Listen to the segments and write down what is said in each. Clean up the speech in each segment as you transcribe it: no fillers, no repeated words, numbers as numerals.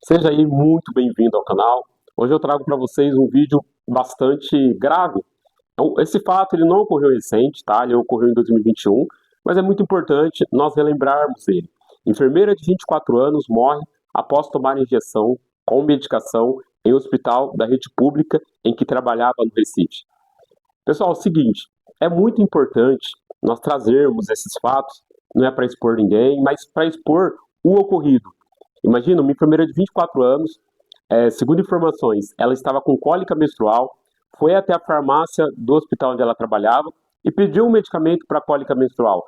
Seja aí muito bem-vindo ao canal. Hoje eu trago para vocês um vídeo bastante grave. Então, esse fato ele não ocorreu recente, tá? Ele ocorreu em 2021, mas é muito importante nós relembrarmos ele. Enfermeira de 24 anos morre após tomar injeção com medicação em hospital da rede pública em que trabalhava no Recife. Pessoal, é o seguinte, é muito importante nós trazermos esses fatos, não é para expor ninguém, mas para expor o ocorrido. Imagina, uma enfermeira de 24 anos, segundo informações, ela estava com cólica menstrual, foi até a farmácia do hospital onde ela trabalhava e pediu um medicamento para cólica menstrual.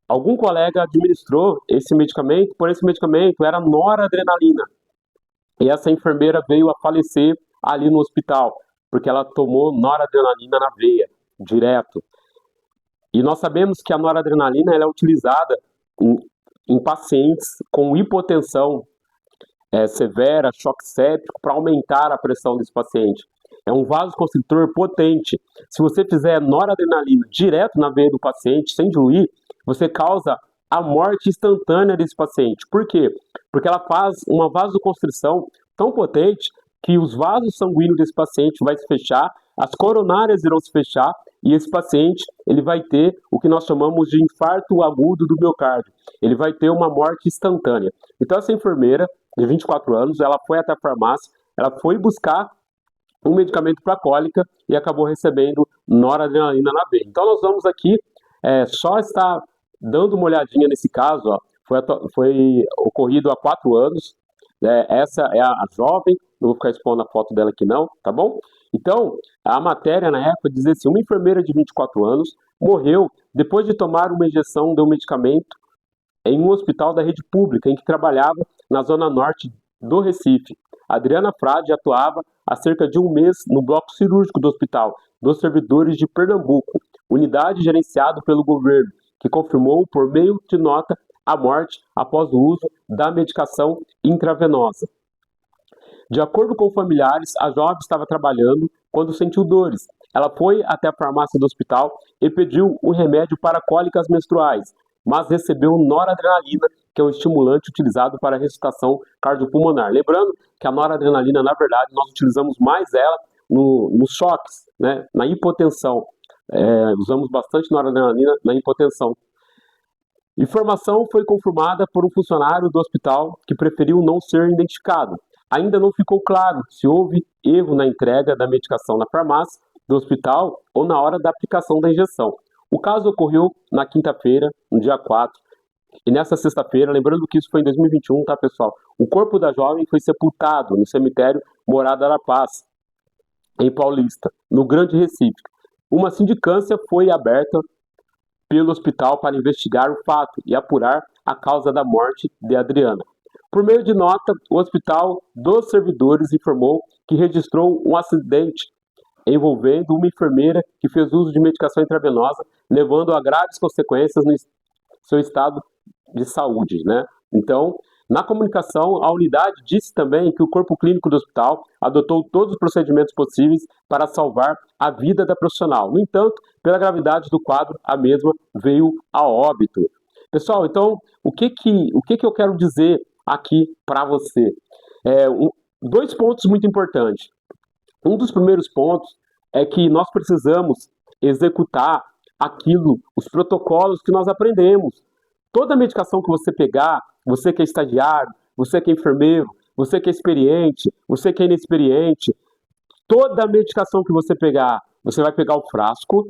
Algum colega administrou esse medicamento, por esse medicamento era noradrenalina. E essa enfermeira veio a falecer ali no hospital, porque ela tomou noradrenalina na veia, direto. E nós sabemos que a noradrenalina ela é utilizada em pacientes com hipotensão severa, choque séptico, para aumentar a pressão desse paciente. É um vasoconstritor potente. Se você fizer noradrenalina direto na veia do paciente, sem diluir, você causa a morte instantânea desse paciente. Por quê? Porque ela faz uma vasoconstrição tão potente que os vasos sanguíneos desse paciente vai se fechar, as coronárias irão se fechar e esse paciente ele vai ter o que nós chamamos de infarto agudo do miocárdio. Ele vai ter uma morte instantânea. Então essa enfermeira de 24 anos, ela foi até a farmácia, ela foi buscar um medicamento para cólica e acabou recebendo noradrenalina na veia. Então nós vamos aqui só estar dando uma olhadinha nesse caso, ó, foi ocorrido há 4 anos, essa é a jovem, não vou ficar expondo a foto dela aqui não, tá bom? Então, a matéria na época dizia assim, uma enfermeira de 24 anos morreu depois de tomar uma injeção de um medicamento em um hospital da rede pública em que trabalhava na zona norte do Recife. Adriana Frade atuava há cerca de um mês no bloco cirúrgico do hospital dos servidores de Pernambuco, unidade gerenciada pelo governo, que confirmou por meio de nota a morte após o uso da medicação intravenosa. De acordo com familiares, a jovem estava trabalhando quando sentiu dores. Ela foi até a farmácia do hospital e pediu um remédio para cólicas menstruais, mas recebeu noradrenalina, que é um estimulante utilizado para a ressuscitação cardiopulmonar. Lembrando que a noradrenalina, na verdade, nós utilizamos mais ela nos choques, né, na hipotensão. Usamos bastante noradrenalina na hipotensão. Informação foi confirmada por um funcionário do hospital que preferiu não ser identificado. Ainda não ficou claro se houve erro na entrega da medicação na farmácia do hospital ou na hora da aplicação da injeção. O caso ocorreu na quinta-feira, no dia 4, e nessa sexta-feira, lembrando que isso foi em 2021, tá, pessoal? O corpo da jovem foi sepultado no cemitério Morada da Paz, em Paulista, no Grande Recife. Uma sindicância foi aberta pelo hospital para investigar o fato e apurar a causa da morte de Adriana. Por meio de nota, o Hospital dos Servidores informou que registrou um acidente envolvendo uma enfermeira que fez uso de medicação intravenosa, levando a graves consequências no seu estado de saúde, né? Então, na comunicação, a unidade disse também que o corpo clínico do hospital adotou todos os procedimentos possíveis para salvar a vida da profissional. No entanto, pela gravidade do quadro, a mesma veio a óbito. Pessoal, então, o que eu quero dizer aqui para você? Dois pontos muito importantes. Um dos primeiros pontos é que nós precisamos executar os protocolos que nós aprendemos. Toda medicação que você pegar, você que é estagiário, você que é enfermeiro, você que é experiente, você que é inexperiente, toda medicação que você pegar, você vai pegar o frasco,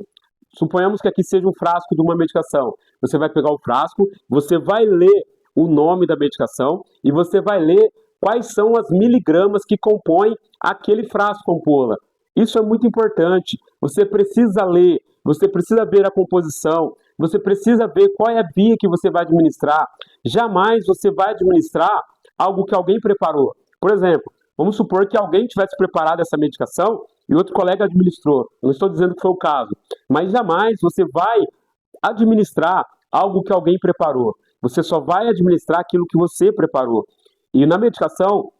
suponhamos que aqui seja um frasco de uma medicação, você vai pegar o frasco, você vai ler o nome da medicação e você vai ler quais são as miligramas que compõem aquele frasco, ampola. Isso é muito importante. Você precisa ler, você precisa ver a composição, você precisa ver qual é a via que você vai administrar. Jamais você vai administrar algo que alguém preparou. Por exemplo, vamos supor que alguém tivesse preparado essa medicação e outro colega administrou. Não estou dizendo que foi o caso, mas jamais você vai administrar algo que alguém preparou. Você só vai administrar aquilo que você preparou. E na medicação,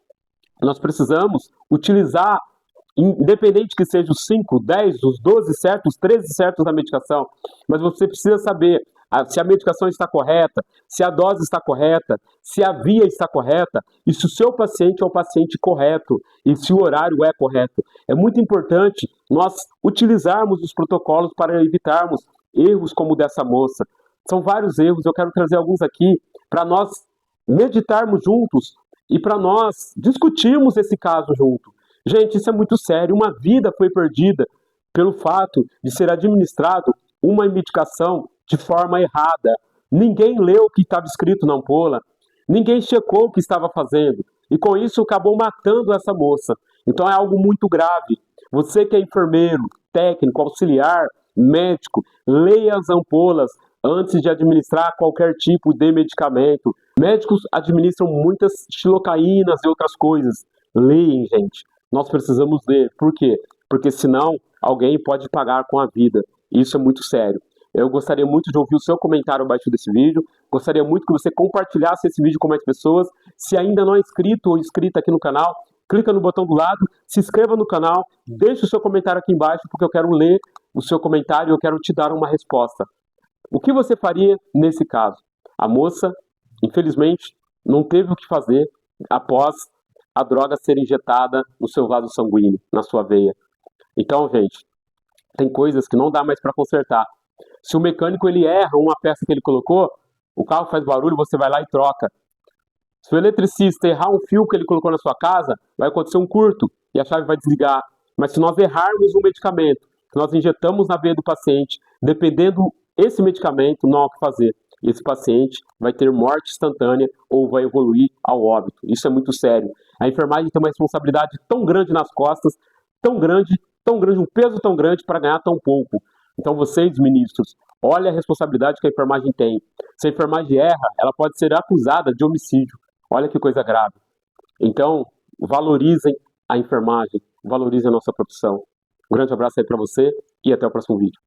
nós precisamos utilizar, independente que seja os 5, 10, os 12 certos, os 13 certos da medicação, mas você precisa saber se a medicação está correta, se a dose está correta, se a via está correta e se o seu paciente é o paciente correto e se o horário é correto. É muito importante nós utilizarmos os protocolos para evitarmos erros como o dessa moça. São vários erros, eu quero trazer alguns aqui para nós meditarmos juntos e para nós discutirmos esse caso junto. Gente, isso é muito sério. Uma vida foi perdida pelo fato de ser administrado uma medicação de forma errada. Ninguém leu o que estava escrito na ampola, ninguém checou o que estava fazendo, e com isso acabou matando essa moça. Então é algo muito grave. Você que é enfermeiro, técnico, auxiliar, médico, leia as ampolas antes de administrar qualquer tipo de medicamento. Médicos administram muitas xilocaínas e outras coisas. Leem, gente. Nós precisamos ler. Por quê? Porque senão alguém pode pagar com a vida. Isso é muito sério. Eu gostaria muito de ouvir o seu comentário abaixo desse vídeo. Gostaria muito que você compartilhasse esse vídeo com mais pessoas. Se ainda não é inscrito ou inscrita aqui no canal, clica no botão do lado, se inscreva no canal, deixe o seu comentário aqui embaixo, porque eu quero ler o seu comentário e eu quero te dar uma resposta. O que você faria nesse caso? A moça, infelizmente, não teve o que fazer após a droga ser injetada no seu vaso sanguíneo, na sua veia. Então, gente, tem coisas que não dá mais para consertar. Se o mecânico ele erra uma peça que ele colocou, o carro faz barulho, você vai lá e troca. Se o eletricista errar um fio que ele colocou na sua casa, vai acontecer um curto e a chave vai desligar. Mas se nós errarmos um medicamento, que nós injetamos na veia do paciente, dependendo esse medicamento, não há o que fazer. Esse paciente vai ter morte instantânea ou vai evoluir ao óbito. Isso é muito sério. A enfermagem tem uma responsabilidade tão grande nas costas, tão grande, um peso tão grande para ganhar tão pouco. Então vocês, ministros, olhem a responsabilidade que a enfermagem tem. Se a enfermagem erra, ela pode ser acusada de homicídio. Olha que coisa grave. Então, valorizem a enfermagem, valorizem a nossa profissão. Um grande abraço aí para você e até o próximo vídeo.